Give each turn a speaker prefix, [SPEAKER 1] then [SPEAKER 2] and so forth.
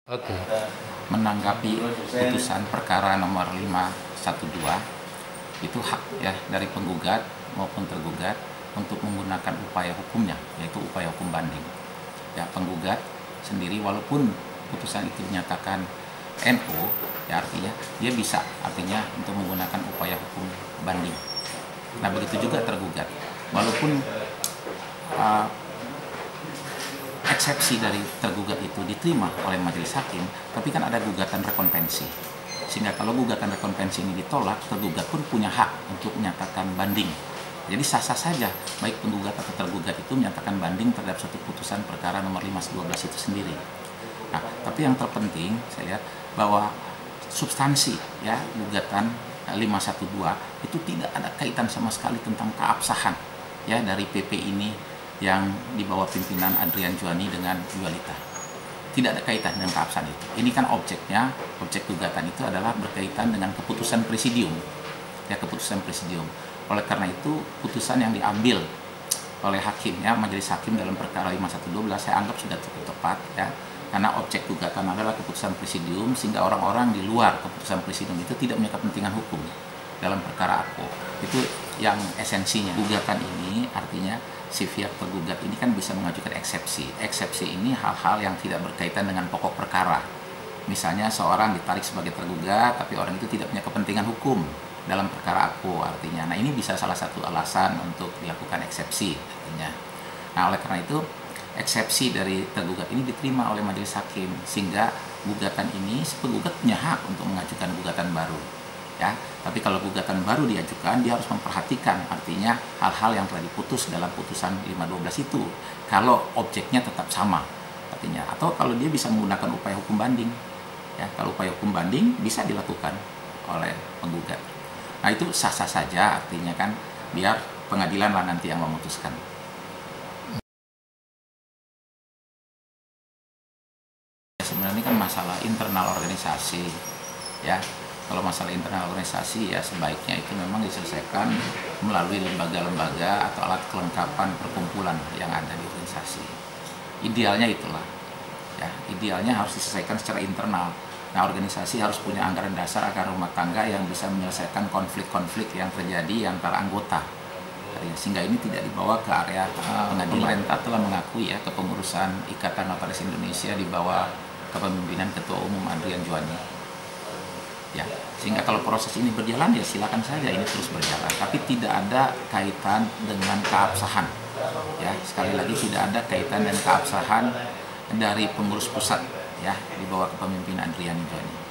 [SPEAKER 1] Oke.
[SPEAKER 2] Menanggapi putusan perkara nomor 512 itu hak ya dari penggugat maupun tergugat untuk menggunakan upaya hukumnya, yaitu upaya hukum banding. Ya, penggugat sendiri walaupun putusan itu dinyatakan NO, ya artinya dia bisa untuk menggunakan upaya hukum banding. Nah, begitu juga tergugat. Walaupun eksepsi dari tergugat itu diterima oleh majelis hakim, tapi kan ada gugatan rekonvensi. Sehingga kalau gugatan rekonvensi ini ditolak, tergugat pun punya hak untuk menyatakan banding. Jadi sah-sah saja baik penggugat atau tergugat itu menyatakan banding terhadap suatu putusan perkara nomor 512 itu sendiri. Nah, tapi yang terpenting saya lihat bahwa substansi ya gugatan 512 itu tidak ada kaitan sama sekali tentang keabsahan ya dari PP ini yang di bawah pimpinan Adrian Juani dengan Yualita. Tidak ada kaitan dengan keabsahan itu. Ini kan objeknya, objek gugatan itu adalah berkaitan dengan keputusan presidium. Ya, keputusan presidium. Oleh karena itu, putusan yang diambil oleh hakim ya, majelis hakim dalam perkara 5112 saya anggap sudah cukup tepat ya. Karena objek gugatan adalah keputusan presidium, sehingga orang-orang di luar keputusan presidium itu tidak punya kepentingan hukum dalam perkara aku. Itu yang esensinya. Gugatan ini artinya si pihak tergugat ini kan bisa mengajukan eksepsi. Eksepsi ini hal-hal yang tidak berkaitan dengan pokok perkara. Misalnya seorang ditarik sebagai tergugat, tapi orang itu tidak punya kepentingan hukum dalam perkara aku artinya. Nah, ini bisa salah satu alasan untuk dilakukan eksepsi artinya. Nah, oleh karena itu eksepsi dari tergugat ini diterima oleh majelis hakim, sehingga gugatan ini si penggugat punya hak untuk mengajukan gugatan baru. Ya, tapi kalau gugatan baru diajukan, dia harus memperhatikan artinya hal-hal yang telah diputus dalam putusan 512 itu. Kalau objeknya tetap sama artinya, atau kalau dia bisa menggunakan upaya hukum banding. Ya, kalau upaya hukum banding bisa dilakukan oleh penggugat. Nah, itu sah-sah saja artinya kan, biar pengadilan lah nanti yang memutuskan. Sebenarnya kan masalah internal organisasi ya. Kalau masalah internal organisasi ya sebaiknya itu memang diselesaikan melalui lembaga-lembaga atau alat kelengkapan perkumpulan yang ada di organisasi. Idealnya itulah. Ya, idealnya harus diselesaikan secara internal. Nah, organisasi harus punya anggaran dasar, anggaran rumah tangga yang bisa menyelesaikan konflik-konflik yang terjadi antara anggota. Sehingga ini tidak dibawa ke area pengadilan. Pemerintah telah mengakui ya kepengurusan Ikatan Notaris Indonesia di bawah kepemimpinan Ketua Umum Adrian Juani. Ya, sehingga kalau proses ini berjalan ya silakan saja ini terus berjalan, tapi tidak ada kaitan dengan keabsahan. Ya, sekali lagi tidak ada kaitan dengan keabsahan dari pengurus pusat ya di bawah kepemimpinan Adrian Juani.